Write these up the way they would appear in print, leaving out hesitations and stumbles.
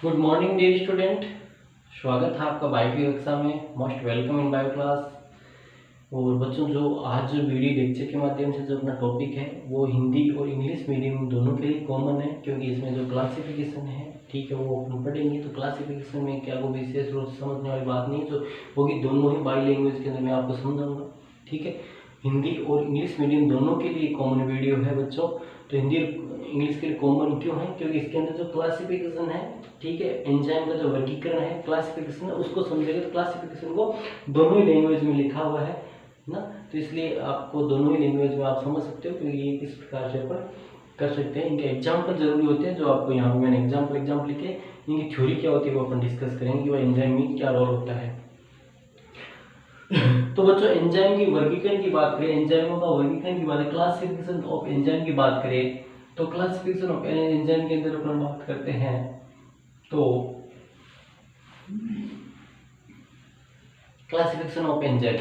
Good morning dear student. स्वागत है आपका बायो कक्षा में। Most welcome in bio class. और बच्चों, जो आज वीडियो लेक्चर के माध्यम से जो अपना टॉपिक है वो हिंदी और इंग्लिश मीडियम दोनों के लिए कॉमन है, क्योंकि इसमें जो क्लासिफिकेशन है ठीक है वो अपन पढ़ेंगे। तो क्लासिफिकेशन में क्या वो विशेष रूप से समझने वाली बात नहीं, जो होगी दोनों ही बाई लैंग्वेज के अंदर मैं आपको समझाऊंगा। ठीक है, हिंदी और इंग्लिश मीडियम दोनों के लिए कॉमन वीडियो है बच्चों। तो हिंदी इंग्लिश के लिए कॉमन क्यों है? क्योंकि इसके अंदर जो क्लासिफिकेशन है, ठीक है, एंजाइम का जो वर्गीकरण है, क्लासिफिकेशन है, उसको समझेंगे। तो क्लासिफिकेशन को दोनों ही लैंग्वेज में लिखा हुआ है ना, तो इसलिए आपको दोनों ही लैंग्वेज में आप समझ सकते हो कि ये किस प्रकार से अपन कर सकते हैं। इनके एग्जाम्पल जरूरी होते हैं, जो आपको यहाँ पे मैंने एग्जाम्पल लिखे। इनकी थ्योरी क्या होती है वो अपन डिस्कस करेंगे कि वह एंजाइम में क्या रोल होता है। तो बच्चों, एंजाइम की वर्गीकरण की बात करें, एंजाइमों का वर्गीकरण की बात है, क्लासिफिकेशन ऑफ एंजाइम की बात करें, तो क्लासिफिकेशन ऑफ एंजाइम के अंदर अपन बात करते हैं। तो क्लासिफिकेशन ऑफ एंजाइम,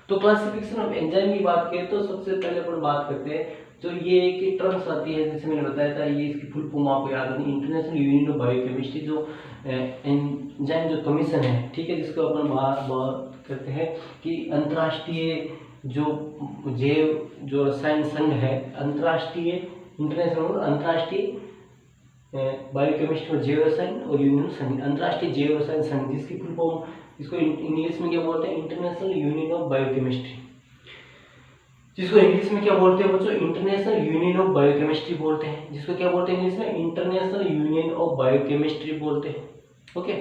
तो क्लासिफिकेशन ऑफ एंजाइम की बात करें तो सबसे पहले अपन बात करते हैं जो ये एक टर्म्स आती है, जैसे मैंने बताया था, ये इसकी फुल फॉर्म आपको याद रखनी, इंटरनेशनल यूनियन ऑफ बायोकेमिस्ट्री, जो एंजाइम जो कमीशन है, ठीक है, जिसको अपन बात करते हैं कि अंतर्राष्ट्रीय जो रसायन संघ है, अंतर्राष्ट्रीय इंटरनेशनल अंतर्राष्ट्रीय बायोकेमिस्ट्री और जैव रसायन और यूनियन संघ, अंतर्राष्ट्रीय जैव रसायन संघ, जिसकी फुल फॉर्म इसको इंग्लिश में क्या बोलते हैं? International union of biochemistry. जिसको इंग्लिश में क्या बोलते हैं बच्चों? इंटरनेशनल यूनियन ऑफ बायोकेमिस्ट्री बोलते हैं। जिसको क्या बोलते हैं इंग्लिश में? इंटरनेशनल यूनियन ऑफ बायोकेमिस्ट्री बोलते हैं। ओके,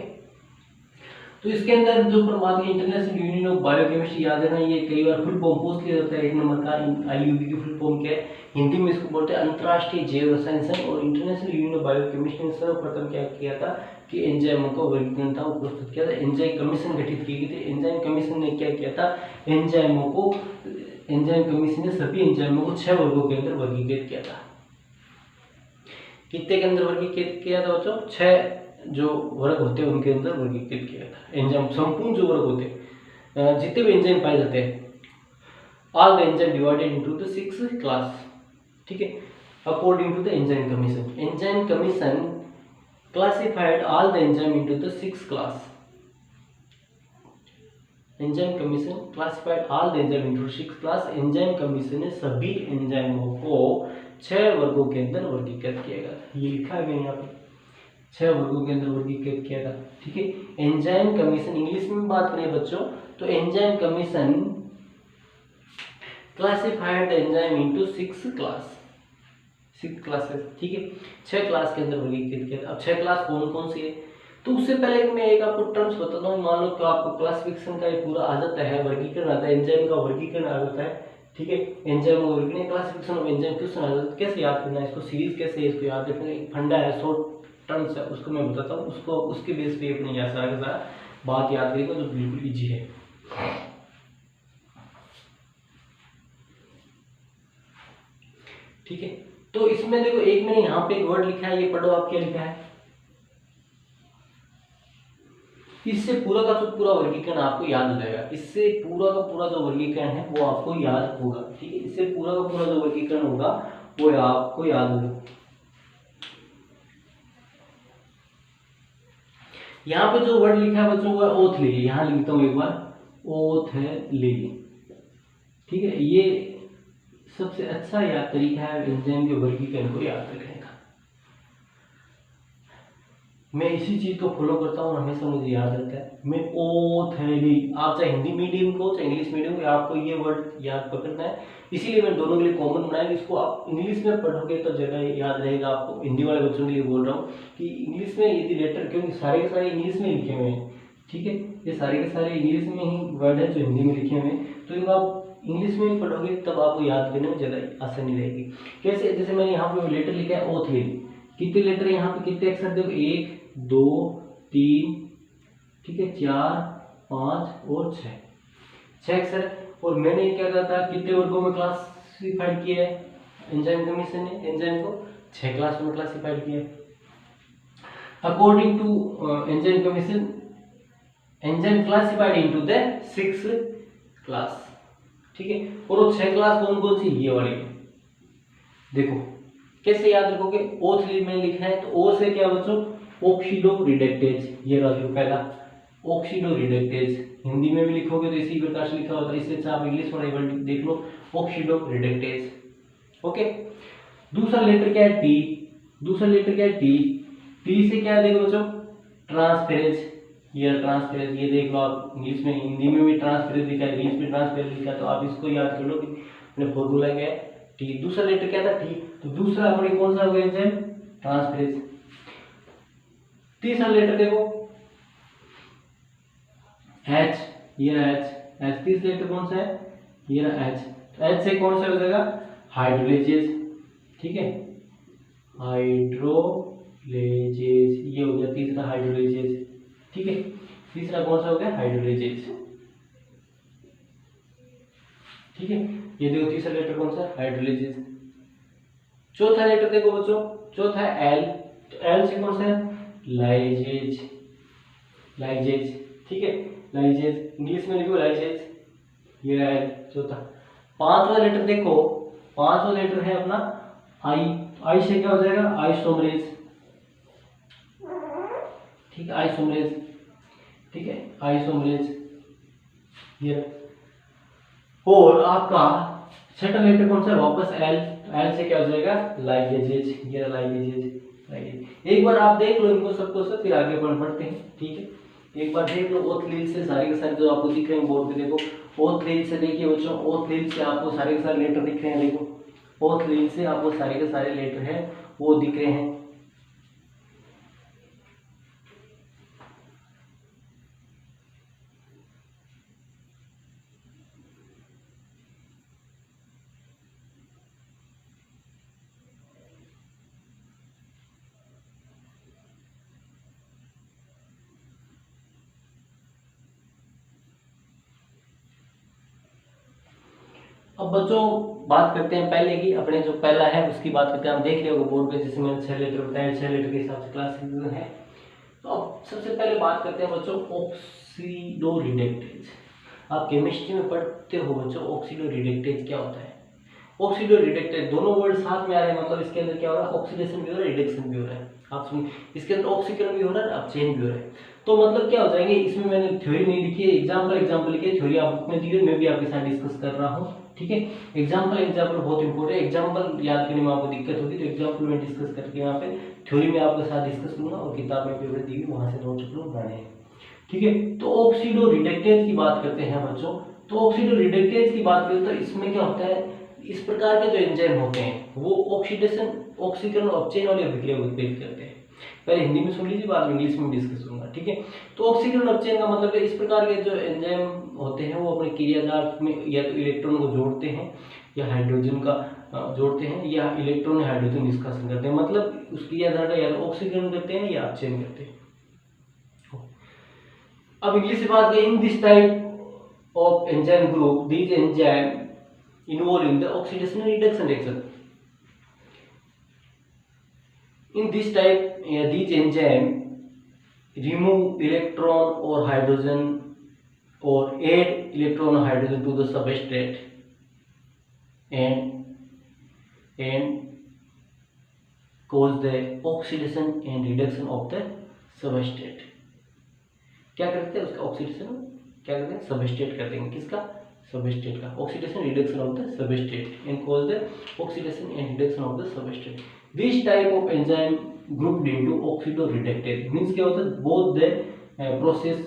तो इसके अंदर जो बात की इंटरनेशनल यूनियन ऑफ बायोकेमिस्ट्री, याद है ना, ये कई बार फुल फॉर्म पूछ लिया जाता है। एक नंबर का आईयूबी की फुल फॉर्म क्या है? हिंदी में इसको बोलते हैं अंतर्राष्ट्रीय जैव रसायन संघ। और इंटरनेशनल यूनियन ऑफ बायोकेमिस्ट्री ने सर्वप्रथम क्या किया था कि एंजाइमों का वर्गीकरण था वो प्रस्तुत किया था। एंजाइम कमीशन गठित की गई थी। एंजाइम कमीशन ने क्या किया था? एंजाइम कमीशन ने सभी एंजाइमों को 6 वर्गों के अंदर वर्गीकृत किया था। कितने के अंदर वर्गीकृत किया था बच्चों? 6 जो वर्ग होते हैं उनके अंदर वर्गीकृत किया था। एंजाइम संपूर्ण जो वर्ग होते हैं, जितने भी एंजाइम पाए जाते हैं, all the enzyme divided into the 6 class, ठीक है, according to the enzyme commission. Enzyme commission classified all the enzyme into the 6 class. Enzyme commission classified all the enzyme into 6 class. Enzyme commission ने सभी एंजाइमों को 6 वर्गों के अंदर वर्गीकृत किया गया। ये लिखा है मैंने यहाँ पे, 6 वर्गों के अंदर वर्गीकृत किया था। ठीक है, एंजाइम कमीशन इंग्लिश में बात करें बच्चों, तो enzyme commission classified the enzyme into 6 class, 6 classes. ठीक है, 6 क्लास के अंदर वर्गीकृत किया था। अब 6 क्लास कौन कौन सी है? तो उससे पहले मैं एक आपको टर्म्स बताता हूँ। मान लो कि आपको क्लासिफिकेशन का एक पूरा आ जाता है, वर्गीकरण आता है, एंजाइम का वर्गीकरण आ जाता है। ठीक है, एंजाइम का वर्गीकरण, क्लासिफिकेशन ऑफ एंजाइम क्वेश्चन आ जाता है। कैसे याद करना है इसको, सीरीज कैसे है इसको याद रखना, एक फंडा है, शॉर्ट टर्म्स है, उसको मैं बताता हूँ। उसको उसके बेस पे अपने यहाँ सारा बात याद करेगा, जो बिल्कुल ईजी है। ठीक है, तो इसमें देखो, एक मैंने यहाँ पे एक वर्ड लिखा है, ये पढ़ो आप क्या लिखा है। इससे पूरा का तो पूरा वर्गीकरण आपको याद हो जाएगा। इससे पूरा का पूरा जो वर्गीकरण है वो आपको याद होगा। ठीक है, इससे पूरा का पूरा जो वर्गीकरण होगा वो आपको याद होगा। यहाँ पे जो वर्ड लिखा है बच्चों वो है ओथ लिली। यहाँ लिखता हूँ एक बार, ओथ है लिली। ठीक है, ये सबसे अच्छा याद तरीका है एंजाइम के वर्गीकरण को याद रखने का। मैं इसी चीज को फॉलो करता हूँ, हमेशा मुझे याद रहता है। मैं ओथैली, आप चाहे हिंदी मीडियम को चाहे इंग्लिश मीडियम को, आपको ये वर्ड याद पकड़ना है। इसीलिए मैं दोनों के लिए कॉमन बनाया। इसको आप इंग्लिश में पढ़ोगे तो ज़्यादा याद रहेगा आपको। हिंदी वाले बच्चों के लिए बोल रहा हूँ कि इंग्लिश में यदि लेटर, क्योंकि सारे के सारे इंग्लिश में लिखे हुए हैं। ठीक है, ये सारे के सारे इंग्लिश में ही वर्ड है जो हिंदी में लिखे हुए हैं, तो इनको आप इंग्लिश में ही पढ़ोगे तब आपको याद करने में ज़्यादा आसानी रहेगी। कैसे? जैसे मैंने यहाँ पे लेटर लिखा है ओथलीन, कितने लेटर है यहाँ पे, कितने अक्षर देखो, 1 2 3, ठीक है, 4 5 और 6 अक्षर। और मैंने क्या कहा था, कितने वर्गों में क्लासिफाइड किया है एंजाइम कमीशन ने? एंजाइम को 6 क्लास में क्लासिफाइड किया है। According to enzyme commission, enzyme classified into the 6 class. ठीक है, और वो 6 क्लास कौन कौन सी? ये वाली। देखो कैसे याद रखोगे, O3 में लिखना है तो O से क्या बच्चों? ऑक्सीडो रिडक्टेज, ये रहा जो पहला ऑक्सीडो रिडक्टेज, हिंदी में भी लिखोगे तो इसी प्रकार से लिखा होता है, इससे अच्छा आप इंग्लिश में एक देख लो, ऑक्सीडो रिडक्टेज। ओके, दूसरा लेटर क्या है? टी। दूसरा लेटर क्या है? टी। टी से क्या है देखो बच्चों? ट्रांसफेरेज, ये ट्रांसफेरेज, ये देख लो आप, इंग्लिश में, हिंदी में भी ट्रांसफेरेज लिखा है, इंग्लिश में ट्रांसफेरेज लिखा है, तो आप इसको याद कर लो कि अपने फॉर्मूला क्या है? टी। दूसरा लेटर क्या था? टी। तो दूसरा अपने कौन सा हो गया? ट्रांसफेरेज। तीसरा लेटर देखो एच, ये एच, एच तीसरा लेटर कौन सा है? ये एच। तो एच से कौन सा हो जाएगा? हाइड्रोलेजेस, ठीक है, हाइड्रोलेजेस, ये हो गया तीसरा हाइड्रोलेजेस, ठीक है, तीसरा कौन सा हो गया? हाइड्रोलेजेस, ठीक है, ये देखो तीसरा लेटर कौन सा? हाइड्रोलेजेस। चौथा लेटर देखो बच्चों, चौथा है एल, तो एल से कौन सा है? लाइजेज, लाइजेज, ठीक है, लाइजेज, इंग्लिश में लिखो लाइजेज, ये है चौथा। पांचवा लेटर देखो, पांचवा लेटर है अपना आई, आई से क्या हो जाएगा? आइसोमरेज, ठीक है, आइसोमरेज, ठीक है, आइसोमरेज, ये। और आपका छठा लेटर कौन सा है? वापस एल, एल से क्या हो जाएगा? लाइगेजेज, ये लाइगेजेज, लाइगेज। एक बार आप देख लो इनको सबको सब, फिर आगे बढ़ते हैं, ठीक है, एक बार देख लो। ओथ लील से सारे के सारे जो आपको दिख रहे हैं बोर्ड पे, देखो ओथ लील से देखिए बच्चों, ओथ लील से आपको सारे के सारे लेटर दिख रहे हैं, देखो ओथ लील से आपको सारे के सारे लेटर हैं वो दिख रहे हैं। अब बच्चों बात करते हैं पहले की, अपने जो पहला है उसकी बात करते हैं। हम देख रहे हो बोर्ड पे, जैसे मैंने 6 लेटर बताया, 6 लेटर के हिसाब से क्लासिफिकेशन है। तो अब सबसे पहले बात करते हैं बच्चों ऑक्सीडो रिडक्टेज। आप केमिस्ट्री में पढ़ते हो बच्चों, ऑक्सीडो रिडक्टेज क्या होता है? ऑक्सीडो रिडक्टेज, दोनों वर्ड साथ में आ रहे हैं, मतलब इसके अंदर क्या हो रहा है? ऑक्सीडेशन भी हो रहा है, रिडक्शन भी हो रहा है। आप सुनिए, इसके अंदर ऑक्सीकरण भी हो रहा है, अपचयन भी हो रहा है। तो मतलब क्या हो जाएंगे, इसमें मैंने थ्योरी नहीं लिखी है, एग्जाम्पल लिखी है, थ्योरी आप बुक में दी है, मैं भी आपके साथ डिस्कस कर रहा हूँ, ठीक है। एग्जाम्पल बहुत इंपॉर्टेंट है, एग्जाम्पल याद करने में आपको दिक्कत होगी तो एग्जाम्पल में डिस्कस करके यहाँ पे थ्योरी में आपके साथ डिस्कस करूंगा, और किताब में पेपर दी हुई वहां से नोट बनाने हैं, ठीक है। तो ऑक्सीडो रिडक्टेज की बात करते हैं बच्चों, तो ऑक्सीडो रिडक्टेज की बात करें तो इसमें क्या होता है, इस प्रकार के जो एंजाइम होते हैं वो ऑक्सीडेशन, ऑक्सीकरण और अपचयन वाली अभिक्रिया को उत्प्रेरित करते हैं। पहले हिंदी में सुन लीजिए, बाद में इंग्लिश में डिस्कस करूंगा, ठीक है। तो ऑक्सीकरण अपचयन का मतलब है इस प्रकार के जो एंजाइम होते हैं वो अपने क्रियाधार में या तो इलेक्ट्रॉन को जोड़ते हैं या हाइड्रोजन का जोड़ते हैं, या इलेक्ट्रॉन हाइड्रोजन निष्कासन करते हैं, मतलब उस क्रियाधार का या तो ऑक्सीकरण करते हैं या अपचयन करते हैं। अब इंग्लिश से बात करें, इन this type of enzyme group these enzyme involved in the oxidation and reduction reaction. In this type, these enzyme remove electron or hydrogen or add electron or hydrogen to the substrate and cause the oxidation and reduction of the substrate. क्या करते हैं उसका oxidation, क्या करते हैं? Substrate कर देंगे, किसका? सबस्ट्रेट का oxidation reduction of the substrate and cause the oxidation and reduction of the substrate. This type of enzyme grouped into oxido reductase, means क्या होता है? Both the process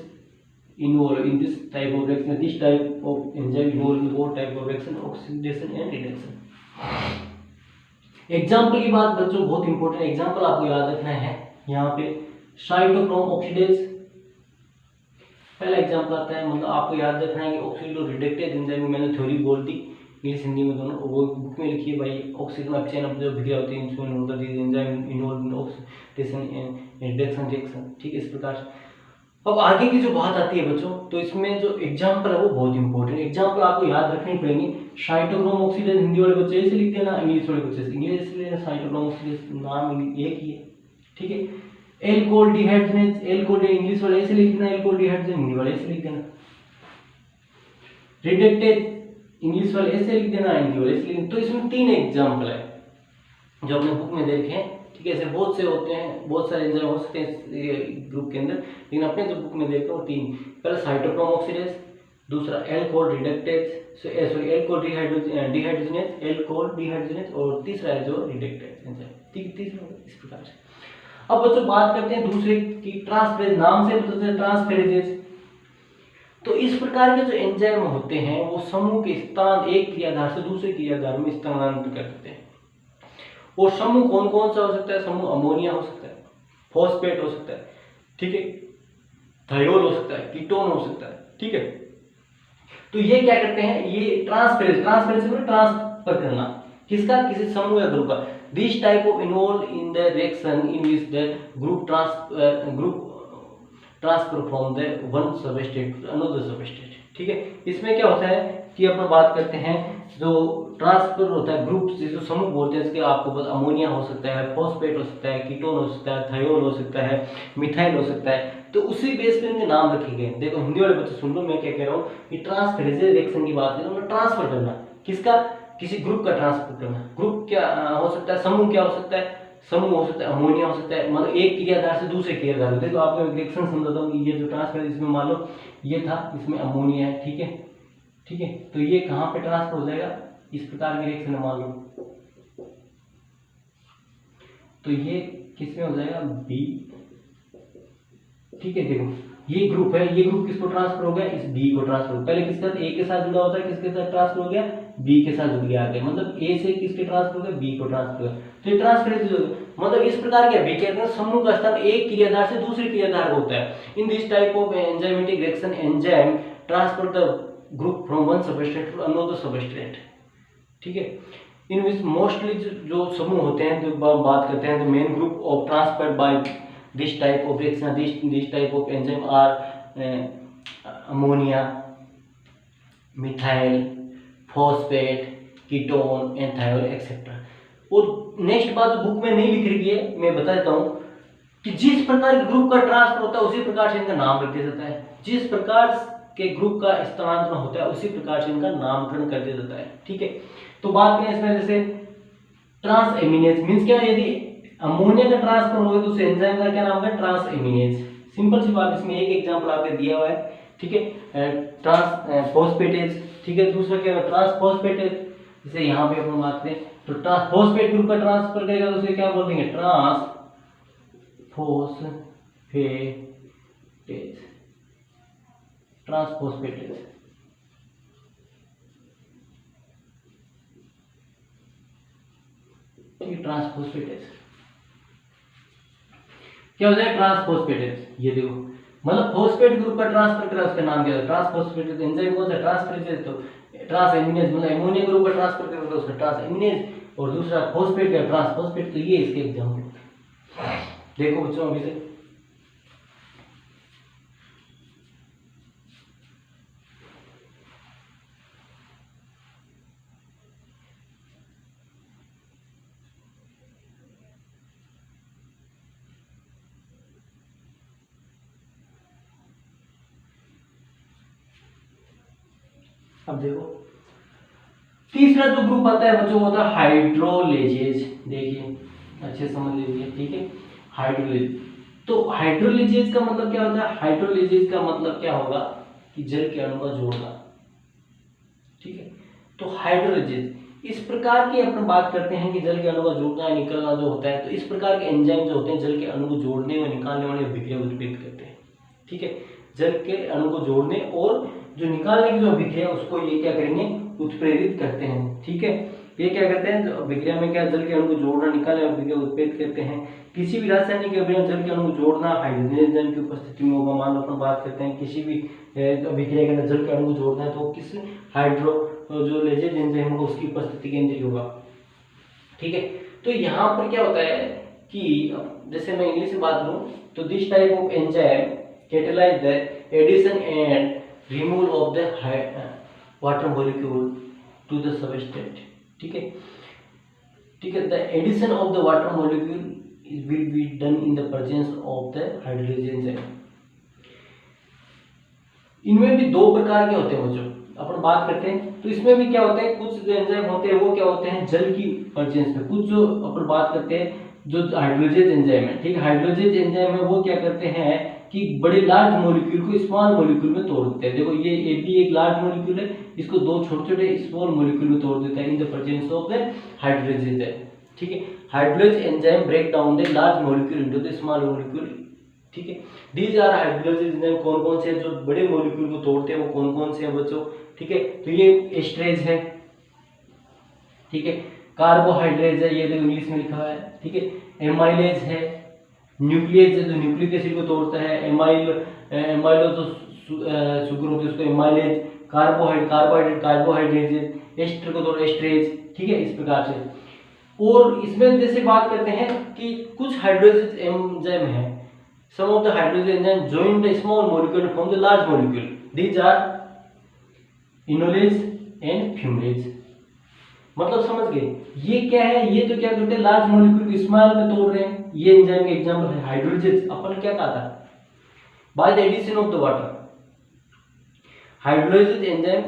involve in this type of reaction, this type of enzyme involve in both type of reaction, oxidation and reduction. Example की बात बच्चों बहुत important example आपको याद रखना है यहाँ पे। साइटोक्रोम ऑक्सीडेज पहला एग्जांपल आता है, मतलब आपको याद रखना है कि ऑक्सीडो रिडक्टेज एंजाइम, मैंने थ्योरी बोल दी इंग्लिश हिंदी में दोनों, वो बुक में लिखी है भाई। ऑक्सीजन अपचयन अब जो अभिक्रिया होती है इसमें होता है enzyme involve in oxidation and reduction reaction, ठीक है, इस प्रकार से। अब आगे की जो बात आती है बच्चों, तो इसमें जो एग्जांपल है वो बहुत इंपॉर्टेंट एग्जांपल आपको याद रखनी पड़ेंगे। साइटोक्रोम ऑक्सीडेज हिंदी वाले बच्चे ऐसे लिख देना, इंग्लिश वाले बच्चे इंग्लिश से लेना, साइटोक्रोम ऑक्सीडेज नाम एक ही है, ठीक है। एल्कोहल डिहाइड्रोजनेज, एल्कोहल इंग्लिश वाले ऐसे लिख देना, एल्कोहल डिहाइड्रोजन हिंदी वाले ऐसे लिख देना। रिडक्टेज इंग्लिश वाले ऐसे लिख देना, हिंदी वाले ऐसे लिख देना। तो इसमें 3 एग्जांपल है जो अपने बुक में दे रखे हैं, ठीक है। ऐसे बहुत से होते हैं, बहुत सारे एंजाइम हो सकते हैं ग्रुप के अंदर, लेकिन अपने जो बुक में देखता हूँ 3। पहला साइटोक्रोम ऑक्सीडेज, दूसरा alcohol reductase, sorry alcohol dehydrogenase, alcohol dehydrogenase, और तीसरा है जो रिडक्टेज एंजाइम। तीसरा इस प्रकार से। अब बच्चों बात करते हैं दूसरे की, ट्रांसफेरेज, नाम से पता चलता है ट्रांसफेरेजेज। तो इस प्रकार के जो एंजाइम होते हैं वो समूह के स्थान एक क्रियाधार से दूसरे क्रियाधार में स्थानांतरित करते हैं। और समूह कौन कौन सा हो सकता है? समूह अमोनिया हो सकता है, फॉस्फेट हो सकता है, ठीक है, थायोल हो सकता है, कीटोन हो सकता है, ठीक है। तो ये क्या करते हैं? ये ट्रांसफेरेज में ट्रांसफर करना किसका? किसी समूह या ग्रुप का। This type of involve in the reaction in which the group transfer from the one substrate to another substrate, ठीक है। इसमें क्या होता है कि अपन बात करते हैं जो ट्रांसफर होता है ग्रुप से, जो समूह बोलते हैं, इसके आपको बस अमोनिया हो सकता है, फॉस्फेट हो सकता है, कीटोन हो सकता है, थायोल हो सकता है, मिथाइल हो सकता है। तो उसी बेस पे इनके नाम रखे गए। देखो हिंदी वाले बच्चे सुन लो मैं क्या कह रहा हूँ कि ट्रांसफरेज रिएक्शन की बात है, ट्रांसफर करना किसका? किसी ग्रुप का ट्रांसफर करना। ग्रुप क्या हो सकता है? समूह क्या हो सकता है? समूह हो सकता है अमोनिया हो सकता है, मतलब एक क्रियाधार से दूसरे क्रियाधार। देखो आपको रिएक्शन समझाता हूँ कि ये जो ट्रांसफर, इसमें मान लो ये था, इसमें अमोनिया है, ठीक है, ठीक है। तो ये कहाँ पे ट्रांसफर हो जाएगा? इस प्रकार की रिएक्शन मान लो, तो ये किसमें हो जाएगा? बी, ठीक है। देखो ये ग्रुप है, ये ग्रुप किसको ट्रांसफर हो गया? इस बी को ट्रांसफर। पहले किसके साथ? ए के साथ जुड़ा होता है, किसके साथ ट्रांसफर हो गया? बी के साथ जुड़ गया आगे, मतलब ए से किसके ट्रांसफर हो गया? बी को ट्रांसफर हो गया। तो ये ट्रांसफर मतलब इस प्रकार के बी कहते हैं समूह का स्थान एक क्रियाधार से दूसरे क्रियाधार होता है। In this type of enzymatic reaction enzyme transfer the group from one substrate to another substrate, ठीक है। इन विच मोस्टली जो समूह होते हैं, जो बात करते हैं, the main group of transferred by this type of reaction, this type of enzyme are ammonia, methyl, phosphate, ketone and thiol etc. और नेक्स्ट बात बुक में नहीं लिख रही है, मैं बता देता हूँ कि जिस प्रकार के ग्रुप का ट्रांसफर होता है उसी प्रकार से इनका नाम रख दिया जाता है। जिस प्रकार के ग्रुप का स्थानांतरण होता है उसी प्रकार से इनका नामकरण कर दिया जाता है, ठीक है। तो बात करें इसमें जैसे ट्रांस एमिनेज मीन्स क्या? यदि अमोनिया का ट्रांसफर हो गया तो उस एंजाइम का क्या नाम है? ट्रांस एमिनेज। सिंपल सी बात, इसमें एक एग्जांपल आपको दिया हुआ है, ठीक है, ट्रांस फॉस्फेटेज, ठीक है। दूसरा क्या है? Transphosphatase. जैसे यहाँ पे अपन बात करें तो ट्रांस फॉस्फेट ग्रुप का ट्रांसफर करेगा तो उसे क्या बोल देंगे? Transphosphatase, transphosphatase, transphosphatase क्या हो जाएगा? ट्रांसफॉस्फेटेज। ये देखो मतलब फॉस्फेट ग्रुप का ट्रांसफर करा, उसका नाम क्या है? ट्रांसफॉस्फेटेज। एंजाइम कौन सा? ट्रांसफरेज। तो ट्रांस एमिनेज मतलब अमोनिया ग्रुप का ट्रांसफर करा तो उसका ट्रांस एमिनेज, और दूसरा फॉस्फेट का ट्रांसफॉस्फेट। तो ये इसके एग्जांपल देखो बच्चों अभी से। अब देखो तीसरा जो ग्रुप आता है बच्चों वो होता है हाइड्रोलेजेज। देखिए अच्छे समझ लीजिए, ठीक है, हाइड्रोलेज। तो हाइड्रोलेजेज का मतलब क्या होता है? हाइड्रोलेजेज का मतलब क्या होगा कि जल के अणु का जोड़ना, ठीक है। तो हाइड्रोलेजेज इस प्रकार की अपन बात करते हैं कि जल के अणु का जोड़ना या निकलना जो होता है, तो इस प्रकार के एंजाइम जो होते हैं जल के अणु को जोड़ने व निकालने वाली अभिक्रिया उत्प्रेरित करते हैं, ठीक है। जल के अणु को जोड़ने और जो निकालने की जो अभिक्रिया उसको ये क्या करेंगे? उत्प्रेरित करते हैं, ठीक है। ये क्या करते हैं? जो अभिक्रिया में क्या जल के अणु को जोड़ना, निकालने अभिक्रिया उत्प्रेरित करते हैं। किसी भी रासायनिक अभिक्रिया जल के अणु को जोड़ना हाइड्रोजन एंजाइम की उपस्थिति में होगा। मान लो अपन बात करते हैं किसी भी अभिक्रिया के अंदर जल के अणु को जोड़ना है तो किस जो लेजेज एंजाइम होगा उसकी उपस्थिति के अंदर होगा, ठीक है। तो यहाँ पर क्या होता है कि जैसे मैं इंग्लिश में बात करूँ तो this type of enzyme catalyze the addition and removal of the water molecule to the substrate, ठीक है, ठीक है। the addition of the water molecule will be done in the presence of the hydrogen enzyme। इनमें भी दो प्रकार के होते हैं बच्चों, अपन बात करते हैं तो इसमें भी क्या होता है? कुछ जो एंजाइम होते हैं वो क्या होते हैं? जल की प्रेजेंस में। कुछ जो अपन बात करते हैं जो हाइड्रोलिसिस एंजाइम है, ठीक है, हाइड्रोलिसिस एंजाइम है वो क्या करते हैं कि बड़े लार्ज मॉलिक्यूल को स्मॉल मॉलिक्यूल में तोड़ देते हैं। देखो ये भी एक लार्ज मॉलिक्यूल है, इसको दो छोटे छोटे स्मॉल मॉलिक्यूल में तोड़ देता है in the presence of the hydrolysis है, ठीक है। Hydrolysis enzyme break down the large molecule into the small molecule, ठीक है। दीज आर हाइड्रोलिसिस एंजाइम, कौन कौन से जो बड़े मॉलिक्यूल को तोड़ते हैं वो कौन कौन से हैं बच्चों, ठीक है। तो ये एस्ट्रेज है, ठीक है, कार्बोहाइड्रेट है, ये तो इंग्लिश में लिखा है, ठीक है। एमाइलेज है, न्यूक्लियस है जो न्यूक्लिक एसिड को तोड़ता है, एमाइलो जो शुगर होती है उसको एमाइलेज, कार्बोहाइड्रेट कार्बोहाइड्रेट, एस्टर को तोड़ एस्ट्रेज, ठीक है, इस प्रकार से। और इसमें जैसे बात करते हैं कि कुछ हाइड्रोलिसिस एंजाइम है, some of the hydrolysis enzymes join the small molecule to form the large molecule, these are enolase and fumarase। मतलब समझ गए ये क्या है, ये तो क्या करते हैं लार्ज मॉलिक्यूल को स्मॉल में तोड़ रहे हैं, ये एंजाइम का एग्जांपल है। हाइड्रोलिसिस अपन क्या कहा था, by the addition of the water, hydrolysis enzyme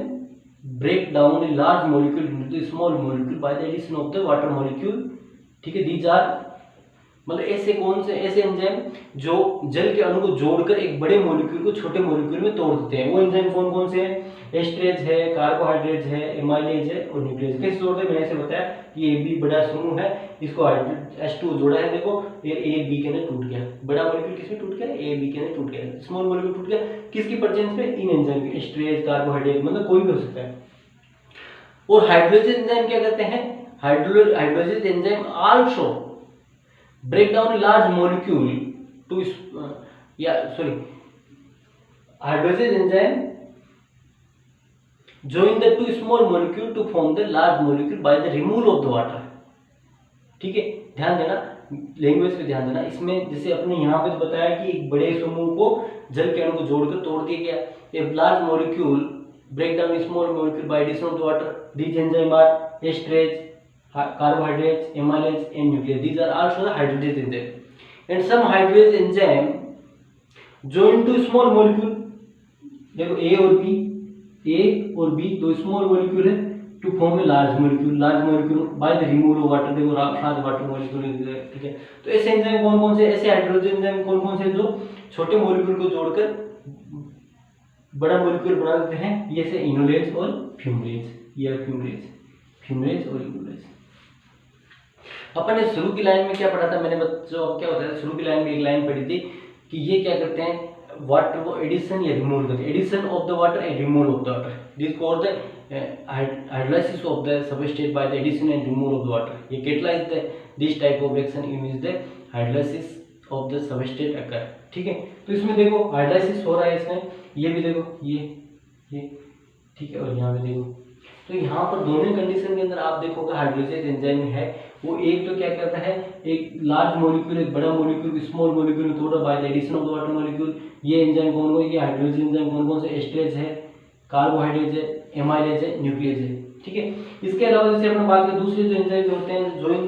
break down a large molecule into small molecule by the addition of the water molecule, ठीक है। दीज आर मतलब ऐसे कौन से ऐसे एंजाइम जो जल के अणु को जोड़कर एक बड़े मॉलिक्यूल को छोटे मॉलिक्यूल में तोड़ देते हैं, वो एंजाइम कौन कौन से हैं, एस्ट्रेज है, कार्बोहाइड्रेट है, एमाइलेज है और न्यूक्लियस। कैसे जोड़ते हैं, मैंने ऐसे बताया कि ये भी बड़ा समूह है, इसको H2 जोड़ा है, देखो ये A B के अंदर टूट गया, बड़ा मॉलिक्यूल किसमें टूट गया, A B के अंदर टूट गया, स्मॉल मॉलिक्यूल टूट गया किसकी प्रेजेंस में, इन एंजाइम के, एस्ट्रेज कार्बोहाइड्रेट, मतलब कोई भी हो सकता है। और हाइड्रोलिसिस एंजाइम क्या करते हैं, hydrolysis enzyme also break down a large molecule to hydrolysis enzyme join the two small molecule to form the large molecule by the removal of the water, ठीक है। ध्यान देना, लैंग्वेज पे ध्यान देना। इसमें जैसे अपने यहाँ पे बताया कि एक बड़े समूह को जल के अणु को जोड़कर तोड़ दिया गया, a large molecule break down small molecule by addition of the water, these enzyme are esterase, carbohydrates, amylase and nuclease, these are also the hydrolysis enzyme, and some hydrolysis enzyme join to small molecule, देखो A और B दो small molecule है to form a large molecule by the removal of water, देखो साथ water molecule, ठीक है। तो ऐसे एंजाइम कौन कौन से, ऐसे हाइड्रोलिसिस एंजाइम कौन कौन से जो छोटे मॉलिक्यूल को जोड़कर बड़ा मॉलिक्यूल बना देते हैं, ये से इनोलेज और फ्यूमरेज, ये फ्यूमरेज और इनोलेज। अपन ने शुरू की लाइन में क्या पढ़ा था, मैंने बच्चों क्या होता है, शुरू की लाइन में एक लाइन पढ़ी थी कि ये क्या करते हैं, वाटर को एडिशन या रिमूवल करते हैं, addition of the water and removal of the water, this called the hydrolysis of the substrate by the addition and removal of the water. ये catalyse the this type of reaction in which the hydrolysis of the substrate occur, ठीक है। तो इसमें देखो hydrolysis हो रहा है, इसमें ये भी देखो ये ठीक है, और यहाँ पे देखो, तो यहाँ पर दोनों कंडीशन के अंदर आप देखोगे हाइड्रोलिसिस एंजाइम है वो एक तो क्या करता है, एक लार्ज मॉलिक्यूल एक बड़ा मॉलिक्यूल स्मॉल मॉलिक्यूल में तोड़ा by the addition of the water molecule. ये एंजाइम कौन कौन, ये हाइड्रोलिसिस एंजाइम कौन कौन से, एस्ट्रेज है, कार्बोहाइड्रेट है, एमाइलेज है, न्यूक्लियस है, ठीक है। इसके अलावा जैसे अपने बात करें दूसरे जो एंजाइम होते हैं, join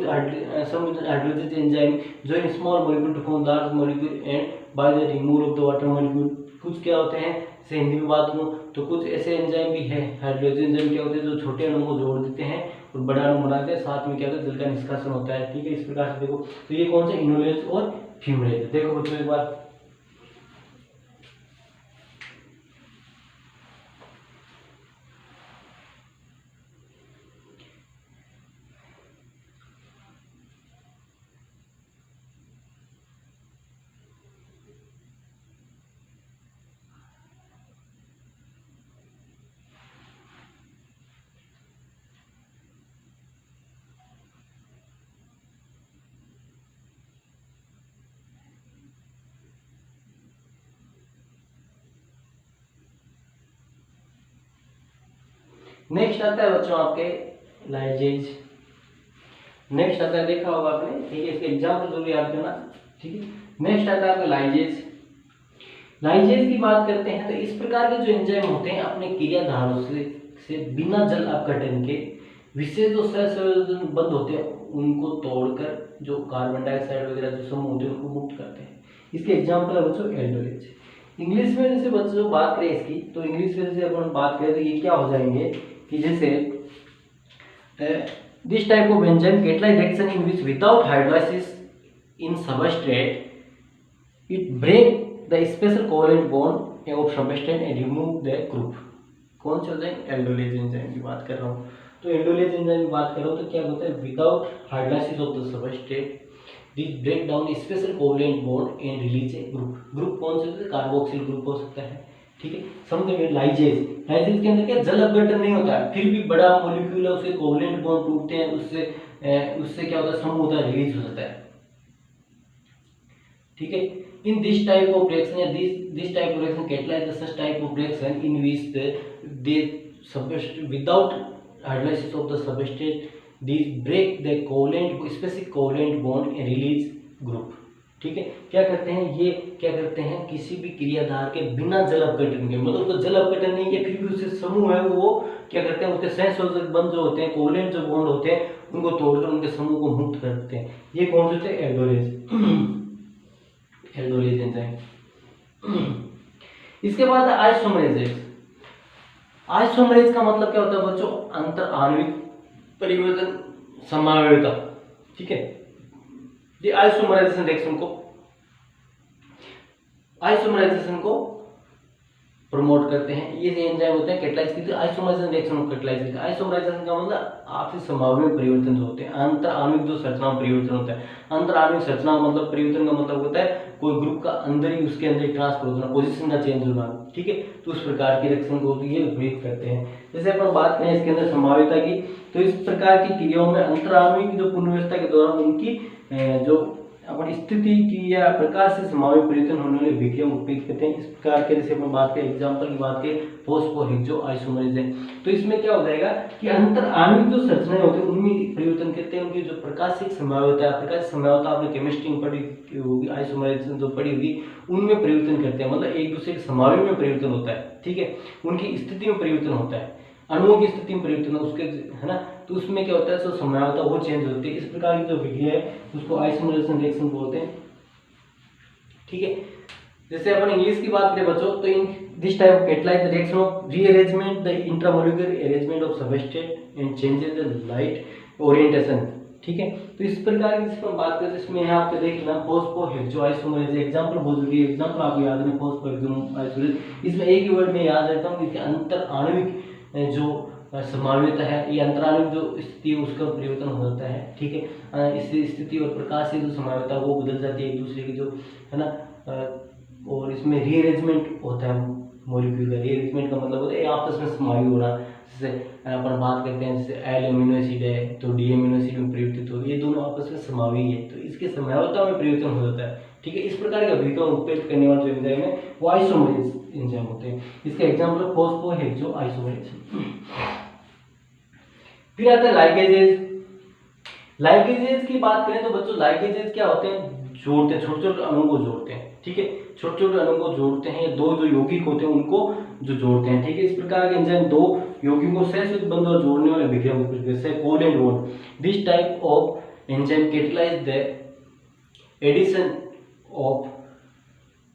hydrolysis enzyme join small molecule to form large molecule and by the removal of the water molecule. कुछ क्या होते हैं, से हिंदी में बात करूँ तो कुछ ऐसे एंजाइम भी है, हाइड्रोलिसिस एंजाइम क्या होते हैं जो छोटे अणु को जोड़ देते हैं और बड़ा अणु बनाते हैं, साथ में क्या होता है जल का निष्कासन होता है, ठीक है। इस प्रकार से देखो, तो ये कौन सा, इनोलेज और फ्यूमरेज। देखो बच्चों एक बार नेक्स्ट आता है बच्चों आपके लाइजेज। नेक्स्ट आता है, देखा होगा आपने, ठीक है, इसके एग्जाम्पल जरूर याद करना, ठीक है। नेक्स्ट आता है आपका लाइजेज। लाइजेज की बात करते हैं तो इस प्रकार के जो एंजाइम होते हैं अपने क्रियाधारों से बिना जल अपघटन के विशेष जो सहसंयोजन बंद होते हैं उनको तोड़कर जो कार्बन डाइऑक्साइड वगैरह जो समूह होते हैं उनको मुक्त करते हैं। इसके एग्जाम्पल है बच्चों एल्डोलेज। इंग्लिश में जैसे बच्चों बात करें इसकी, तो इंग्लिश में जैसे अपन बात करें तो ये क्या हो जाएंगे कि जैसे this type of enzyme catalyse reaction in which without hydrolysis in substrate it break the special covalent bond of substrate and remove the group. कौन से होते हैं? एल्डोलेज एंजाइम की बात कर रहा हूँ। तो एल्डोलेज एंजाइम की बात कर रहा हूँ तो क्या होता है, without hydrolysis of the substrate this break down special covalent bond and release a group. Group कौन से होते हैं? कार्बोक्सिल ग्रुप हो सकता है, ठीक है। समझे? लाइजेज, लाइजेज के अंदर क्या जल अपघटन नहीं होता है, फिर भी बड़ा मॉलिक्यूल है उसके कोवेलेंट बॉन्ड टूटते हैं, उससे क्या होता है, समूह होता है, रिलीज हो जाता है, ठीक है। In this type of reaction, या this type of reaction catalyze such type of reaction in which they substrate without hydrolysis of the substrate these break the covalent specific covalent bond and release group, ठीक है। क्या करते हैं ये, क्या करते हैं, किसी भी क्रियाधार के बिना जल अपघटन के, मतलब उसका जल अपघटन नहीं है फिर भी उससे समूह है वो क्या करते हैं, उसके सहसंयोजक बंध जो होते हैं, कोवेलेंट जो बॉन्ड होते हैं, उनको तोड़कर उनके समूह को मुक्त कर देते हैं। ये कौन से होते हैं? Aldolase enzyme. इसके बाद आइसोमरेज। आइसोमरेज का मतलब क्या होता है बच्चों? अंतर आणविक परिवर्तन, समावेयता, ठीक है। ये आइसोमराइजेशन रिएक्शन को प्रमोट करते हैं। ये एंजाइम होते हैं कैटलाइज करते हैं आइसोमराइजेशन रिएक्शन को कैटलाइज करते हैं। आइसोमराइजेशन का मतलब आपसी समावयव परिवर्तन जो होते हैं, अंतर आणविक जो संरचना परिवर्तन होता है। अंतर आणविक संरचना मतलब परिवर्तन का मतलब होता है कोई ग्रुप का अंदर ही उसके अंदर ट्रांसफर होना, पोजीशन का चेंज होना, ठीक है। तो उस प्रकार की रिएक्शन को ये उपयोग करते हैं। जैसे अपन बात करें इसके अंदर समावयवता की, तो इस प्रकार की क्रियाओं में अंतर आणविक जो पुनर्व्यवस्था के दौरान उनकी जो अपन स्थिति की या प्रकाश से समावयव परिवर्तन होने वाले विक्रिया उपयोग करते हैं। इस प्रकार के जैसे अपन बात करें एग्जांपल की बात करें फॉस्फोहेक्सो आइसोमरेज है, तो इसमें क्या हो जाएगा कि अंतर आणविक जो संरचनाएं होती है उनमें परिवर्तन करते हैं। उनकी जो प्रकाशिक समावयवता है, प्रकाशिक समावयवता आपने केमिस्ट्री में पढ़ी होगी, आइसोमरेज जो पढ़ी होगी, उनमें परिवर्तन करते हैं, मतलब एक दूसरे के समावयव में परिवर्तन होता है, ठीक है। उनकी स्थिति में परिवर्तन होता है, अणुओं की स्थिति में परिवर्तन उसके, है ना। तो उसमें क्या होता है, जो समावयवता वो चेंज होती है। इस प्रकार की जो विक्रिया है उसको आइसोमरेशन रिएक्शन बोलते हैं, ठीक है। जैसे अपन इंग्लिश की बात करें बच्चों, तो इन this type of catalyse the reaction of rearrangement the intramolecular arrangement of substrate and changes the light orientation, ठीक है। तो इस प्रकार की जिसमें बात करें, इसमें है आपको देखना फॉस्फोहेक्सो आइसोमरेज एग्जांपल बहुत जरूरी है। एग्जांपल आपको याद है फॉस्फोहेक्सो आइसोमरेज, इसमें एक ही वर्ड में याद रखता हूँ कि अंतर आणविक जो समावयवता है, ये अंतराणविक जो स्थिति है उसका परिवर्तन हो जाता है, ठीक है। इस स्थिति और प्रकाश से जो समावयवता वो बदल जाती है एक दूसरे की, जो है ना। और इसमें रीअरेंजमेंट होता है मॉलिक्यूल का। रीअरेंजमेंट का मतलब होता है आपस में समावयव होना। जैसे अपन बात करते हैं, जैसे एल एमिनो एसिड है तो डी एमिनो एसिड में परिवर्तित हो, ये दोनों आपस में समावयवी है, तो इसके समावयवता में परिवर्तन हो जाता है, ठीक है। इस प्रकार के अभिक्रिया उत्प्रेरित करने वाले जो एंजाइम है वो आइसोमरेज एंजाइम होते हैं। इसके एग्जांपल फॉस्फोहेक्सो आइसोमरेज। फिर आता है लाइगेजेस। लाइगेजेस की बात करें तो बच्चों लाइगेजेस क्या होते हैं, जोड़ते हैं, छोटे छोटे अणुओं को जोड़ते हैं, ठीक है। छोटे छोटे अणुओं को जोड़ते हैं, दो जो यौगिक होते हैं उनको जो जोड़ते हैं, ठीक है। इस प्रकार के एंजाइम दो यौगिकों को सहसंयोजक बंध और जोड़ने वाले विक्रिया को कहते हैं covalent bond. This type of enzyme catalyse the addition of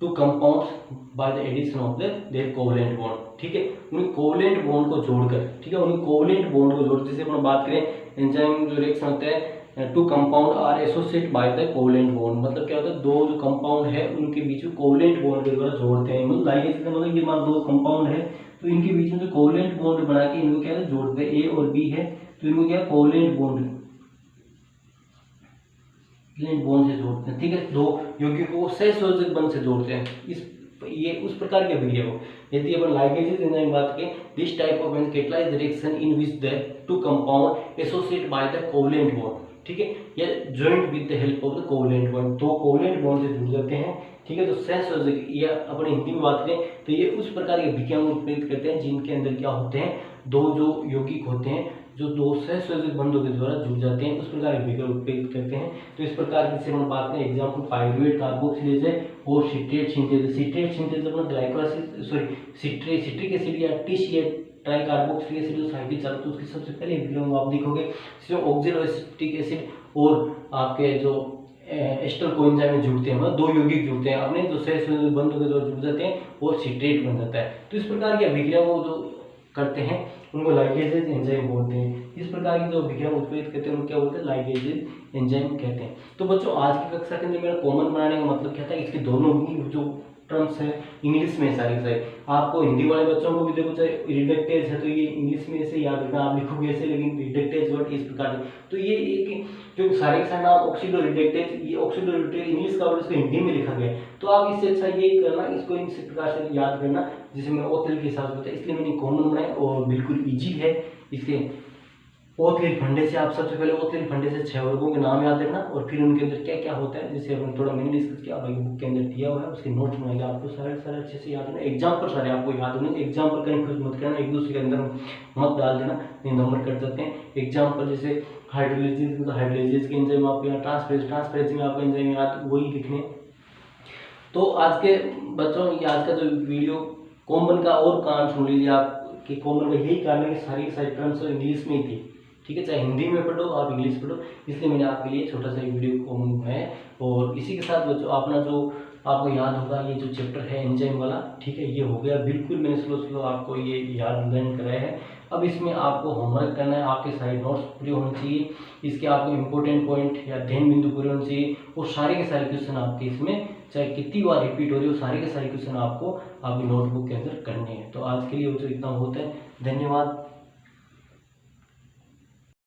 two compounds by the addition of their covalent bond, ठीक है। उन्हें कोवेलेंट बॉन्ड को जोड़कर, ठीक है, उन्हें कोवेलेंट बॉन्ड को जोड़, जैसे अपन बात करें एंजाइम जो रिएक्शन होते हैं two compound are associate by the covalent bond, मतलब क्या होता है दो जो कंपाउंड है उनके बीच में कोवेलेंट बॉन्ड के द्वारा जोड़ते हैं। मतलब लाइगेज का मतलब ये मान दो कंपाउंड है तो इनके बीच में जो कोवेलेंट बॉन्ड बना के इनको क्या है जोड़ते हैं, ए और बी है तो इनको क्या कोवेलेंट बॉन्ड से जोड़ते हैं, ठीक है। दो यौगिकों को सहसंयोजक बंध से जोड़ते हैं। ये उस प्रकार की अभिक्रिया हो। यदि अपन लाइगेजेस एंजाइम बात करें, this type of catalyse reaction in which the two compound associate by the covalent bond, ठीक है, या joint with the help of the covalent bond, दो कोवेलेंट बॉन्ड से जुड़ जाते हैं, ठीक है। तो सहसंयोजक या अपन हिंदी में बात करें तो ये उस प्रकार की अभिक्रिया को उत्प्रेरित करते हैं जिनके अंदर क्या होते हैं, दो जो यौगिक होते हैं जो दो सहसंयोजक बंधों के द्वारा जुड़ जाते हैं, उस प्रकार की अभिक्रिया उत्प्रेरित करते हैं। तो इस प्रकार की हम बात करें एग्जांपल पाइरुवेट कार्बोक्सिलेज है और सिट्रेट सिंथेज। सिट्रेट सिंथेज अपना सिट्रिक एसिड या टिश या ट्राई कार्बोक्सिलिक एसिड जो साइकिल चलता है उसकी सबसे पहले अभिक्रिया आप देखोगे, इसमें ऑक्जेलोएसिटिक एसिड और आपके जो एस्टर कोएंजाइम में जुड़ते हैं, मतलब दो यौगिक जुड़ते हैं अपने जो सहसंयोजक बंधों के द्वारा जुड़ जाते हैं और सिट्रेट बन जाता है। तो इस प्रकार की अभिक्रिया को जो करते हैं उनको लाइगेजेज एंजाइम बोलते हैं। इस प्रकार की जो अभिक्रिया उत्प्रेरित करते हैं उनको क्या बोलते हैं, लाइगेजेज एंजाइम कहते हैं। तो बच्चों आज की कक्षा के अंदर मेरा कॉमन बनाने का मतलब क्या था, इसके दोनों ही जो टर्म्स है इंग्लिश में सारी के सारी। आपको हिंदी वाले बच्चों को भी देखो, चाहे रिडक्टेज है तो ये इंग्लिश में ऐसे याद रखना, आप लिखोगे ऐसे, लेकिन रिडक्टेज वर्ड इस प्रकार से। तो ये एक जो सारे के सारे नाम ऑक्सीडो रिडक्टेज, ये ऑक्सीडो रिडक्टेज इंग्लिश का वर्ड इसको हिंदी में लिखा गया है। तो आप इससे अच्छा ये करना, इसको इस प्रकार से याद करना जिसे मैं ओथेल के हिसाब से बताया, इसलिए मैंने कॉमन बनाया और बिल्कुल ईजी है। इसके ओथेल फंडे से आप सबसे पहले ओथेल फंडे से 6 वर्गों के नाम याद रखना और फिर उनके अंदर क्या क्या होता है, जैसे हमने थोड़ा मैंने डिस्कस किया, भाई बुक के अंदर दिया हुआ है, उसके नोट्स बनाएगा, आपको सारे अच्छे से याद रखना। एग्जाम्पल सारे आपको याद होंगे, एग्जाम्पल कन्फ्यूज मत करना, एक दूसरे के अंदर मत डाल देना, नहीं नंबर कट जाते हैं। एग्जाम्पल जैसे हाइड्रोलिसिस, तो हाइड्रोलिसिस के एंजाइम आपको यहाँ, ट्रांसफरेंस में आपको एंजाइम याद वही लिखने। तो आज के बच्चों ये आज का जो वीडियो कॉमन का और कारण सुन लीजिए आप, कि कॉमन का यही कारण है कि सारी टर्म्स इंग्लिश में ही थी, ठीक है, चाहे हिंदी में पढ़ो आप इंग्लिश पढ़ो, इसलिए मैंने आपके लिए छोटा सा वीडियो कॉमन बनाया। और इसी के साथ बच्चों अपना जो आपको याद होगा ये जो चैप्टर है एंजाइम वाला, ठीक है, ये हो गया बिल्कुल, मैंने स्लो आपको ये याद लर्न कराया है। अब इसमें आपको होमवर्क करना है, आपके सारे नोट्स पूरे होने चाहिए, इसके आपको इंपॉर्टेंट पॉइंट या ध्यान बिंदु पूरे होने चाहिए, और सारे के सारे क्वेश्चन आपके इसमें चाहे कितनी बार रिपीट हो रही हो, सारे के सारे क्वेश्चन आपको आपकी नोटबुक के अंदर करने हैं। तो आज के लिए इतना होता है, धन्यवाद।